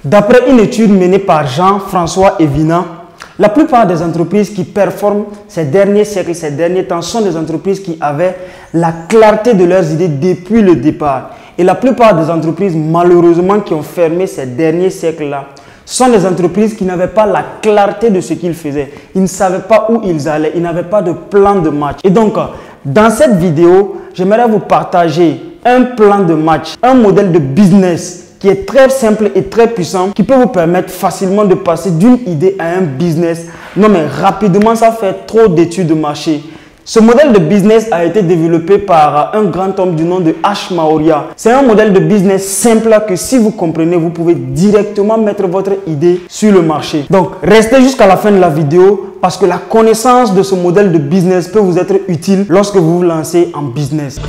D'après une étude menée par Jean-François Evina, la plupart des entreprises qui performent ces derniers siècles, ces derniers temps, sont des entreprises qui avaient la clarté de leurs idées depuis le départ. Et la plupart des entreprises, malheureusement, qui ont fermé ces derniers siècles-là, sont des entreprises qui n'avaient pas la clarté de ce qu'ils faisaient. Ils ne savaient pas où ils allaient, ils n'avaient pas de plan de match. Et donc, dans cette vidéo, j'aimerais vous partager un plan de match, un modèle de business qui est très simple et très puissant, qui peut vous permettre facilement de passer d'une idée à un business. Non mais rapidement, ça fait trop d'études de marché. Ce modèle de business a été développé par un grand homme du nom de Ash Maurya. C'est un modèle de business simple que si vous comprenez, vous pouvez directement mettre votre idée sur le marché. Donc, restez jusqu'à la fin de la vidéo parce que la connaissance de ce modèle de business peut vous être utile lorsque vous vous lancez en business.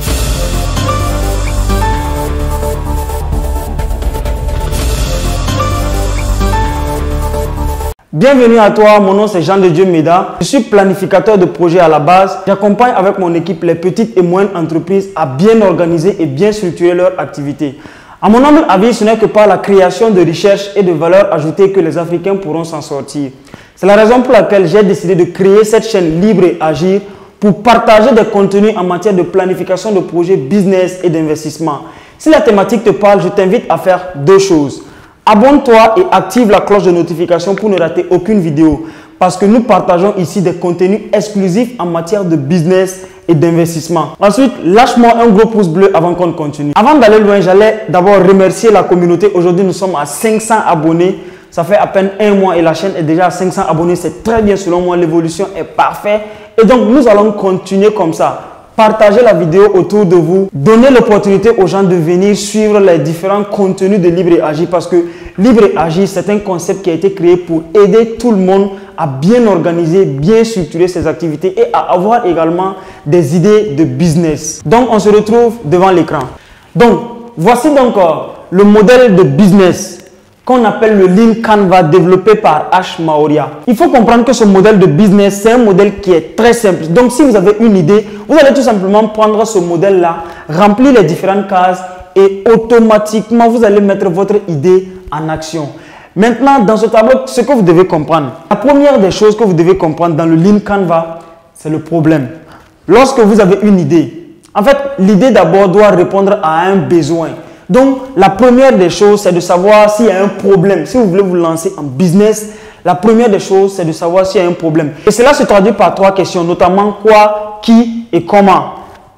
Bienvenue à toi, mon nom c'est Jean de Dieu Meda. Je suis planificateur de projets à la base. J'accompagne avec mon équipe les petites et moyennes entreprises à bien organiser et bien structurer leur activité. À mon humble avis, ce n'est que par la création de richesses et de valeurs ajoutées que les Africains pourront s'en sortir. C'est la raison pour laquelle j'ai décidé de créer cette chaîne Libre et Agir pour partager des contenus en matière de planification de projets business et d'investissement. Si la thématique te parle, je t'invite à faire deux choses. Abonne-toi et active la cloche de notification pour ne rater aucune vidéo parce que nous partageons ici des contenus exclusifs en matière de business et d'investissement. Ensuite, lâche-moi un gros pouce bleu avant qu'on continue. Avant d'aller loin, j'allais d'abord remercier la communauté. Aujourd'hui, nous sommes à 500 abonnés. Ça fait à peine un mois et la chaîne est déjà à 500 abonnés. C'est très bien selon moi. L'évolution est parfaite. Et donc, nous allons continuer comme ça. Partagez la vidéo autour de vous. Donnez l'opportunité aux gens de venir suivre les différents contenus de Libre et Agir parce que Libre et Agir, c'est un concept qui a été créé pour aider tout le monde à bien organiser, bien structurer ses activités et à avoir également des idées de business. Donc, on se retrouve devant l'écran. Donc, voici donc le modèle de business qu'on appelle le Lean Canvas développé par Ash Maurya. Il faut comprendre que ce modèle de business, c'est un modèle qui est très simple. Donc, si vous avez une idée, vous allez tout simplement prendre ce modèle-là, remplir les différentes cases et automatiquement, vous allez mettre votre idée en action. Maintenant, dans ce tableau, ce que vous devez comprendre, la première des choses que vous devez comprendre dans le Lean Canvas, c'est le problème. Lorsque vous avez une idée, en fait, l'idée d'abord doit répondre à un besoin. Donc, la première des choses, c'est de savoir s'il y a un problème. Si vous voulez vous lancer en business, la première des choses, c'est de savoir s'il y a un problème. Et cela se traduit par trois questions, notamment quoi, qui et comment.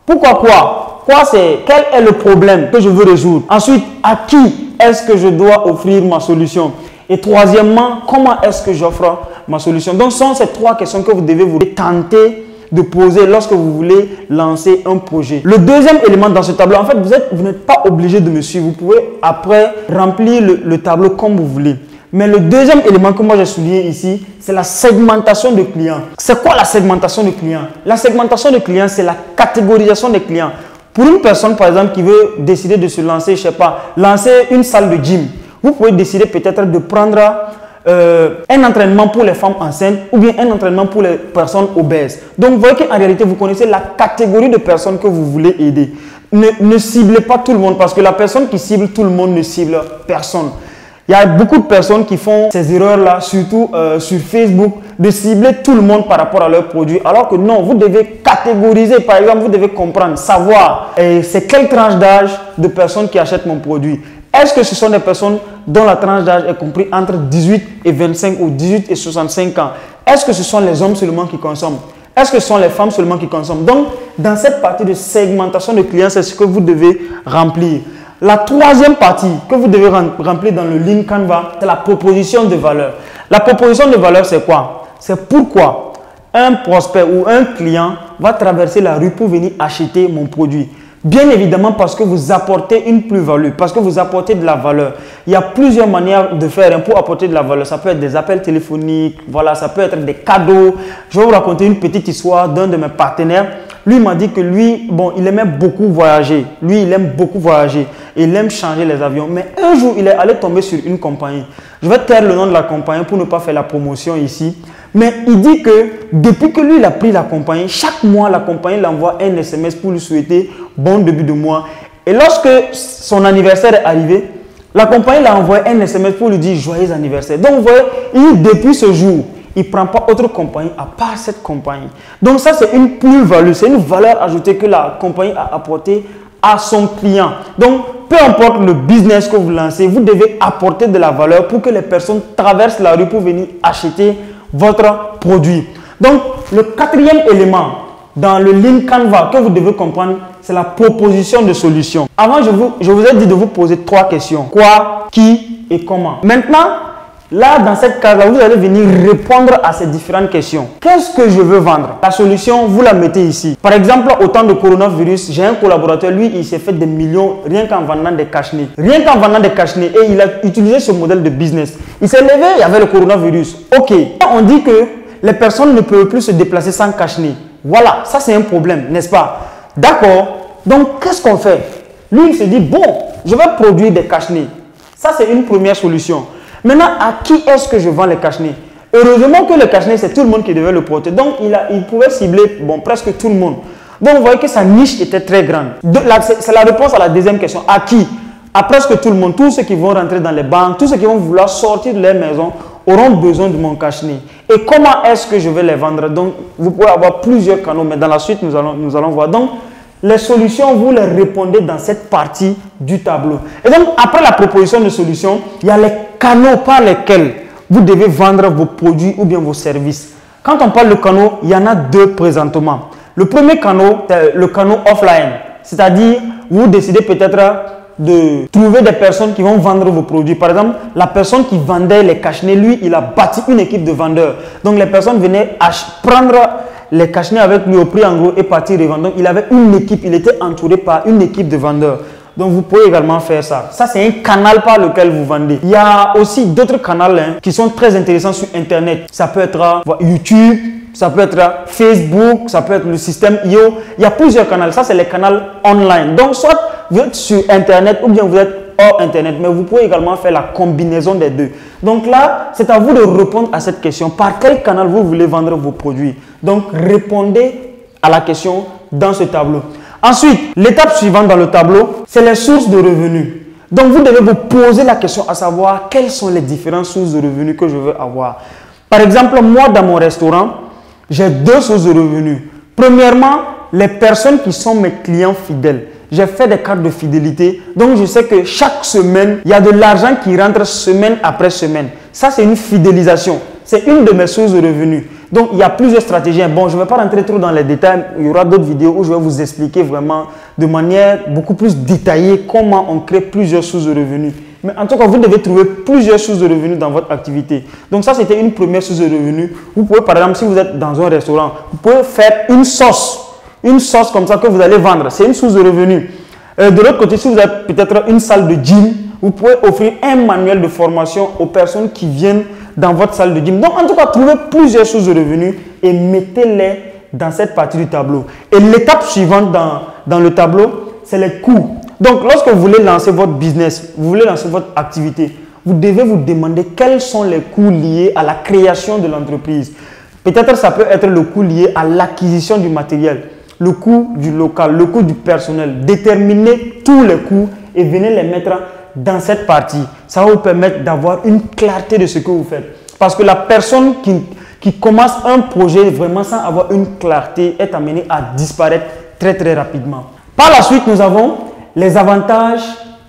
Pourquoi quoi? Quoi, c'est quel est le problème que je veux résoudre? Ensuite, à qui est-ce que je dois offrir ma solution? Et troisièmement, comment est-ce que j'offre ma solution? Donc, ce sont ces trois questions que vous devez vous tenter de poser lorsque vous voulez lancer un projet. Le deuxième élément dans ce tableau, en fait, vous n'êtes pas obligé de me suivre. Vous pouvez après remplir le tableau comme vous voulez. Mais le deuxième élément que moi j'ai souligné ici, c'est la segmentation de clients. C'est quoi la segmentation de clients? La segmentation de clients, c'est la catégorisation des clients. Pour une personne, par exemple, qui veut décider de se lancer, je ne sais pas, lancer une salle de gym, vous pouvez décider peut-être de prendre un entraînement pour les femmes enceintes ou bien un entraînement pour les personnes obèses. Donc, vous voyez qu'en réalité, vous connaissez la catégorie de personnes que vous voulez aider. Ne ciblez pas tout le monde parce que la personne qui cible tout le monde ne cible personne. Il y a beaucoup de personnes qui font ces erreurs-là, surtout sur Facebook, de cibler tout le monde par rapport à leurs produits. Alors que non, vous devez catégoriser. Par exemple, vous devez comprendre, savoir c'est quelle tranche d'âge de personnes qui achètent mon produit. Est-ce que ce sont des personnes dont la tranche d'âge est comprise entre 18 et 25 ou 18 et 65 ans? Est-ce que ce sont les hommes seulement qui consomment? Est-ce que ce sont les femmes seulement qui consomment? Donc, dans cette partie de segmentation de clients, c'est ce que vous devez remplir. La troisième partie que vous devez remplir dans le Lean Canvas, c'est la proposition de valeur. La proposition de valeur, c'est quoi? C'est pourquoi un prospect ou un client va traverser la rue pour venir acheter mon produit. Bien évidemment parce que vous apportez une plus-value, parce que vous apportez de la valeur. Il y a plusieurs manières de faire pour apporter de la valeur. Ça peut être des appels téléphoniques, voilà, ça peut être des cadeaux. Je vais vous raconter une petite histoire d'un de mes partenaires. Lui m'a dit que lui, bon, il aimait beaucoup voyager. Lui, il aime beaucoup voyager. Il aime changer les avions. Mais un jour, il est allé tomber sur une compagnie. Je vais taire le nom de la compagnie pour ne pas faire la promotion ici. Mais il dit que depuis que lui, il a pris la compagnie, chaque mois, la compagnie l'envoie un SMS pour lui souhaiter bon début de mois. Et lorsque son anniversaire est arrivé, la compagnie l'a envoyé un SMS pour lui dire joyeux anniversaire. Donc, vous voyez, depuis ce jour, il ne prend pas autre compagnie à part cette compagnie. Donc, ça, c'est une plus-value, c'est une valeur ajoutée que la compagnie a apportée à son client. Donc, peu importe le business que vous lancez, vous devez apporter de la valeur pour que les personnes traversent la rue pour venir acheter votre produit. Donc, le quatrième élément dans le Lean Canvas que vous devez comprendre, c'est la proposition de solution. Avant, je vous ai dit de vous poser 3 questions. Quoi, qui et comment. Maintenant, là, dans cette case-là, vous allez venir répondre à ces différentes questions. Qu'est-ce que je veux vendre? La solution, vous la mettez ici. Par exemple, au temps de coronavirus, j'ai un collaborateur, lui, il s'est fait des millions rien qu'en vendant des cache-nez. Rien qu'en vendant des cache-nez. Et il a utilisé ce modèle de business. Il s'est levé, il y avait le coronavirus. Ok. On dit que les personnes ne peuvent plus se déplacer sans cache-nez. Voilà, ça c'est un problème, n'est-ce pas? D'accord. Donc, qu'est-ce qu'on fait? Lui, il se dit, bon, je vais produire des cache-nez. Ça, c'est une première solution. Maintenant, à qui est-ce que je vends les cache-nez? Heureusement que le cache-nez, c'est tout le monde qui devait le porter. Donc, il pouvait cibler presque tout le monde. Donc, vous voyez que sa niche était très grande. C'est la réponse à la deuxième question. À qui? À presque tout le monde. Tous ceux qui vont rentrer dans les banques, tous ceux qui vont vouloir sortir de leur maison auront besoin de mon cache-nez. Et comment est-ce que je vais les vendre? Donc, vous pouvez avoir plusieurs canaux, mais dans la suite, nous allons voir. Donc, les solutions, vous les répondez dans cette partie du tableau. Et donc, après la proposition de solution, il y a les canaux par lesquels vous devez vendre vos produits ou bien vos services. Quand on parle de canaux, il y en a 2 présentement. Le premier canal, c'est le canal offline. C'est-à-dire, vous décidez peut-être de trouver des personnes qui vont vendre vos produits. Par exemple, la personne qui vendait les cache-nez, lui, il a bâti une équipe de vendeurs. Donc, les personnes venaient prendre les cache-nez avec lui au prix en gros et partir revendre. Donc, il avait une équipe, il était entouré par une équipe de vendeurs. Donc, vous pouvez également faire ça. Ça, c'est un canal par lequel vous vendez. Il y a aussi d'autres canaux qui sont très intéressants sur Internet. Ça peut être YouTube, ça peut être Facebook, ça peut être le système IO. Il y a plusieurs canaux. Ça, c'est les canaux online. Donc, soit vous êtes sur Internet ou bien vous êtes hors Internet. Mais vous pouvez également faire la combinaison des deux. Donc là, c'est à vous de répondre à cette question. Par quel canal vous voulez vendre vos produits? Donc, répondez à la question dans ce tableau. Ensuite, l'étape suivante dans le tableau, c'est les sources de revenus. Donc, vous devez vous poser la question à savoir quelles sont les différentes sources de revenus que je veux avoir. Par exemple, moi, dans mon restaurant, j'ai 2 sources de revenus. Premièrement, les personnes qui sont mes clients fidèles. J'ai fait des cartes de fidélité. Donc, je sais que chaque semaine, il y a de l'argent qui rentre semaine après semaine. Ça, c'est une fidélisation. C'est une de mes sources de revenus. Donc, il y a plusieurs stratégies. Bon, je ne vais pas rentrer trop dans les détails. Il y aura d'autres vidéos où je vais vous expliquer vraiment de manière beaucoup plus détaillée comment on crée plusieurs sources de revenus. Mais en tout cas, vous devez trouver plusieurs sources de revenus dans votre activité. Donc, ça, c'était une première source de revenus. Vous pouvez, par exemple, si vous êtes dans un restaurant, vous pouvez faire une sauce. Une sauce comme ça que vous allez vendre. C'est une source de revenus. De l'autre côté, si vous avez peut-être une salle de gym, vous pouvez offrir un manuel de formation aux personnes qui viennent dans votre salle de gym. Donc, en tout cas, trouvez plusieurs sources de revenus et mettez-les dans cette partie du tableau. Et l'étape suivante dans le tableau, c'est les coûts. Donc, lorsque vous voulez lancer votre business, vous voulez lancer votre activité, vous devez vous demander quels sont les coûts liés à la création de l'entreprise. Peut-être ça peut être le coût lié à l'acquisition du matériel, le coût du local, le coût du personnel. Déterminez tous les coûts et venez les mettre dans cette partie. Ça va vous permettre d'avoir une clarté de ce que vous faites. Parce que la personne qui commence un projet vraiment sans avoir une clarté est amenée à disparaître très très rapidement. Par la suite, nous avons les avantages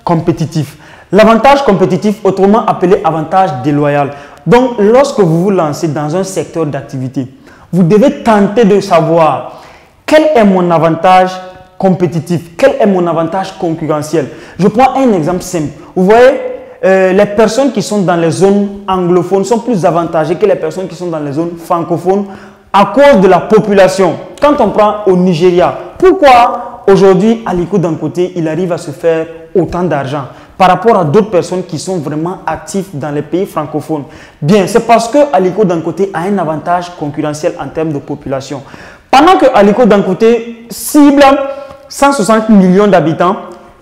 compétitifs. L'avantage compétitif, autrement appelé avantage déloyal. Donc, lorsque vous vous lancez dans un secteur d'activité, vous devez tenter de savoir quel est mon avantage compétitif, quel est mon avantage concurrentiel. Je prends un exemple simple. Vous voyez, les personnes qui sont dans les zones anglophones sont plus avantagées que les personnes qui sont dans les zones francophones à cause de la population. Quand on prend au Nigeria, pourquoi aujourd'hui Aliko Dangote, il arrive à se faire autant d'argent par rapport à d'autres personnes qui sont vraiment actives dans les pays francophones? Bien, c'est parce que Aliko Dangote a un avantage concurrentiel en termes de population. Pendant que Aliko Dangote cible 160 millions d'habitants,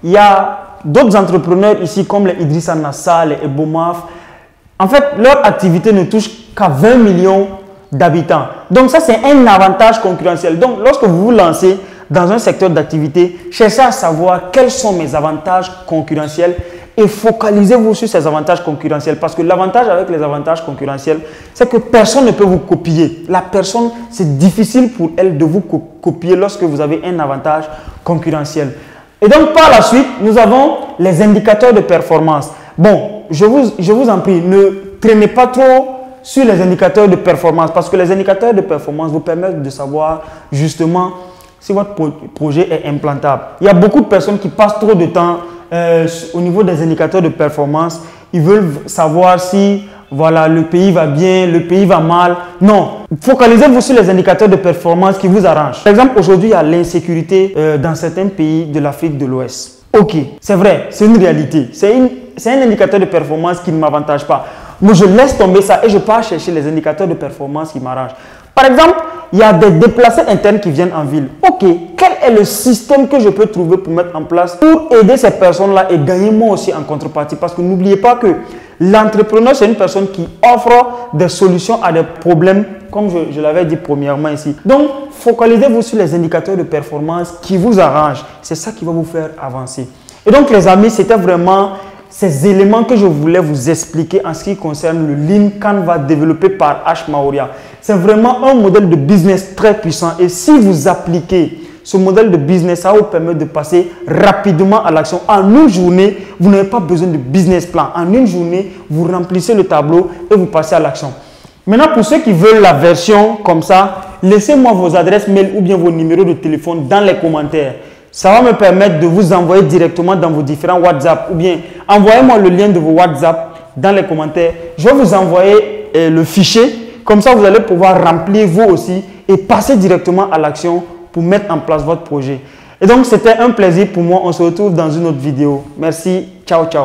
il y a d'autres entrepreneurs ici comme les Idrissa Nassar, les Ebomaf. En fait, leur activité ne touche qu'à 20 millions d'habitants. Donc ça, c'est un avantage concurrentiel. Donc, lorsque vous vous lancez dans un secteur d'activité, cherchez à savoir quels sont mes avantages concurrentiels et focalisez-vous sur ces avantages concurrentiels. Parce que l'avantage avec les avantages concurrentiels, c'est que personne ne peut vous copier. La personne, c'est difficile pour elle de vous copier lorsque vous avez un avantage concurrentiel. Et donc, par la suite, nous avons les indicateurs de performance. Bon, je vous en prie, ne traînez pas trop sur les indicateurs de performance parce que les indicateurs de performance vous permettent de savoir justement si votre projet est implantable. Il y a beaucoup de personnes qui passent trop de temps au niveau des indicateurs de performance. Ils veulent savoir si voilà, le pays va bien, le pays va mal. Non, focalisez-vous sur les indicateurs de performance qui vous arrangent. Par exemple, aujourd'hui, il y a l'insécurité dans certains pays de l'Afrique de l'Ouest. Ok, c'est vrai, c'est une réalité. C'est un indicateur de performance qui ne m'avantage pas. Moi, je laisse tomber ça et je pars chercher les indicateurs de performance qui m'arrangent. Par exemple, il y a des déplacés internes qui viennent en ville. Ok, quel est le système que je peux trouver pour mettre en place pour aider ces personnes-là et gagner moi aussi en contrepartie? Parce que n'oubliez pas que l'entrepreneur, c'est une personne qui offre des solutions à des problèmes, comme je l'avais dit premièrement ici. Donc, focalisez-vous sur les indicateurs de performance qui vous arrangent. C'est ça qui va vous faire avancer. Et donc, les amis, c'était vraiment ces éléments que je voulais vous expliquer en ce qui concerne le Lean Canva développé par H. Maurya. C'est vraiment un modèle de business très puissant et si vous appliquez ce modèle de business, ça va vous permettre de passer rapidement à l'action. En une journée, vous n'avez pas besoin de business plan. En une journée, vous remplissez le tableau et vous passez à l'action. Maintenant, pour ceux qui veulent la version comme ça, laissez-moi vos adresses mail ou bien vos numéros de téléphone dans les commentaires. Ça va me permettre de vous envoyer directement dans vos différents WhatsApp ou bien envoyez-moi le lien de vos WhatsApp dans les commentaires. Je vais vous envoyer le fichier. Comme ça, vous allez pouvoir remplir vous aussi et passer directement à l'action pour mettre en place votre projet. Et donc, c'était un plaisir pour moi. On se retrouve dans une autre vidéo. Merci. Ciao, ciao.